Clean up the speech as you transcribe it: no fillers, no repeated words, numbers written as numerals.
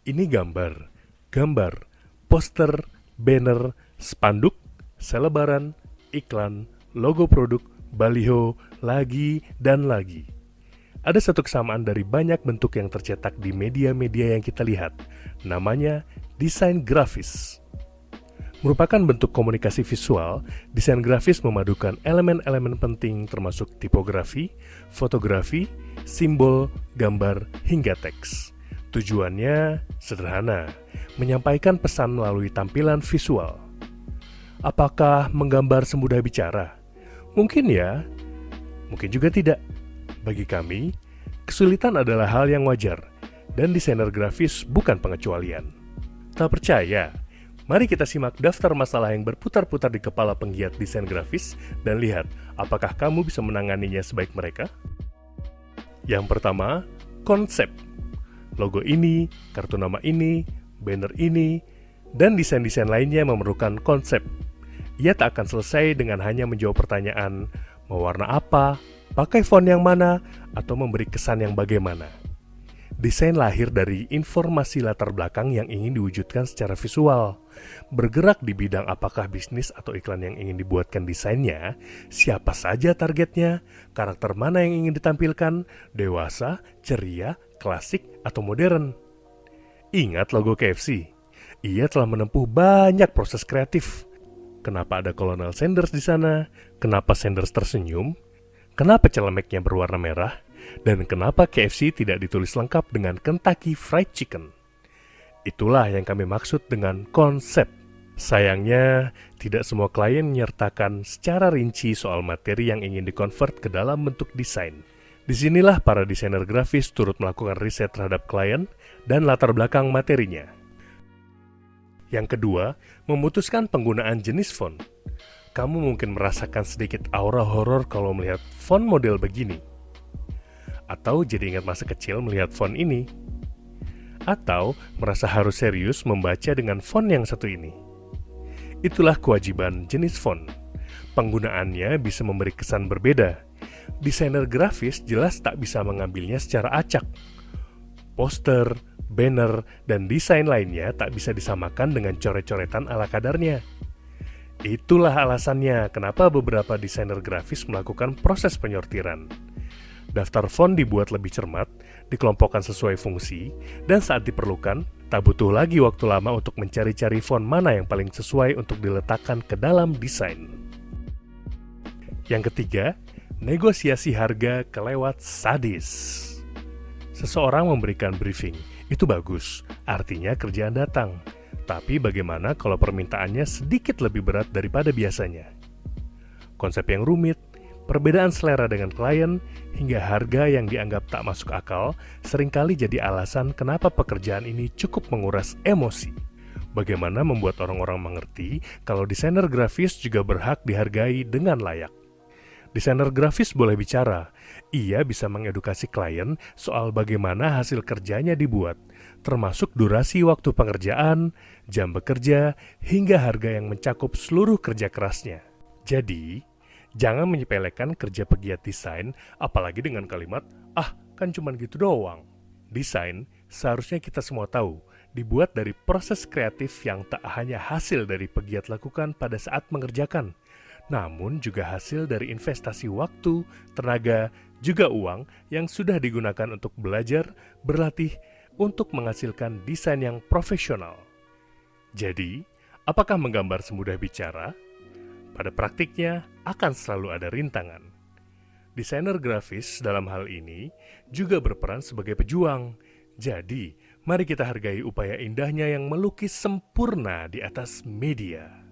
Ini gambar, poster, banner, spanduk, selebaran, iklan, logo produk, baliho, lagi dan lagi. Ada satu kesamaan dari banyak bentuk yang tercetak di media-media yang kita lihat. Namanya desain grafis. Merupakan bentuk komunikasi visual, desain grafis memadukan elemen-elemen penting termasuk tipografi, fotografi, simbol, gambar, hingga teks. Tujuannya sederhana, menyampaikan pesan melalui tampilan visual. Apakah menggambar semudah bicara? Mungkin ya, mungkin juga tidak. Bagi kami, kesulitan adalah hal yang wajar, dan desainer grafis bukan pengecualian. Tak percaya? Mari kita simak daftar masalah yang berputar-putar di kepala penggiat desain grafis dan lihat apakah kamu bisa menanganinya sebaik mereka. Yang pertama, konsep. Logo ini, kartu nama ini, banner ini, dan desain-desain lainnya memerlukan konsep. Ia tak akan selesai dengan hanya menjawab pertanyaan, mau warna apa, pakai font yang mana, atau memberi kesan yang bagaimana. Desain lahir dari informasi latar belakang yang ingin diwujudkan secara visual. Bergerak di bidang apakah bisnis atau iklan yang ingin dibuatkan desainnya, siapa saja targetnya, karakter mana yang ingin ditampilkan, dewasa, ceria, klasik, atau modern. Ingat logo KFC? Ia telah menempuh banyak proses kreatif. Kenapa ada Colonel Sanders di sana? Kenapa Sanders tersenyum? Kenapa celemeknya berwarna merah? Dan kenapa KFC tidak ditulis lengkap dengan Kentucky Fried Chicken? Itulah yang kami maksud dengan konsep. Sayangnya, tidak semua klien menyertakan secara rinci soal materi yang ingin dikonvert ke dalam bentuk desain. Disinilah para desainer grafis turut melakukan riset terhadap klien dan latar belakang materinya. Yang kedua, memutuskan penggunaan jenis font. Kamu mungkin merasakan sedikit aura horor kalau melihat font model begini. Atau jadi ingat masa kecil melihat font ini. Atau merasa harus serius membaca dengan font yang satu ini. Itulah kewajiban jenis font. Penggunaannya bisa memberi kesan berbeda. Desainer grafis jelas tak bisa mengambilnya secara acak. Poster, banner, dan desain lainnya tak bisa disamakan dengan coret-coretan ala kadarnya. Itulah alasannya kenapa beberapa desainer grafis melakukan proses penyortiran. Daftar font dibuat lebih cermat, dikelompokkan sesuai fungsi, dan saat diperlukan, tak butuh lagi waktu lama untuk mencari-cari font mana yang paling sesuai untuk diletakkan ke dalam desain. Yang ketiga, negosiasi harga kelewat sadis. Seseorang memberikan briefing, itu bagus, artinya kerjaan datang. Tapi bagaimana kalau permintaannya sedikit lebih berat daripada biasanya? Konsep yang rumit, perbedaan selera dengan klien, hingga harga yang dianggap tak masuk akal seringkali jadi alasan kenapa pekerjaan ini cukup menguras emosi. Bagaimana membuat orang-orang mengerti kalau desainer grafis juga berhak dihargai dengan layak. Desainer grafis boleh bicara, ia bisa mengedukasi klien soal bagaimana hasil kerjanya dibuat, termasuk durasi waktu pengerjaan, jam bekerja, hingga harga yang mencakup seluruh kerja kerasnya. Jadi, jangan menyepelekan kerja pegiat desain, apalagi dengan kalimat, "Ah, kan cuman gitu doang." Desain, seharusnya kita semua tahu, dibuat dari proses kreatif yang tak hanya hasil dari pegiat lakukan pada saat mengerjakan, namun juga hasil dari investasi waktu, tenaga, juga uang yang sudah digunakan untuk belajar, berlatih, untuk menghasilkan desain yang profesional. Jadi, apakah menggambar semudah bicara? Pada praktiknya, akan selalu ada rintangan. Desainer grafis dalam hal ini juga berperan sebagai pejuang. Jadi, mari kita hargai upaya indahnya yang melukis sempurna di atas media.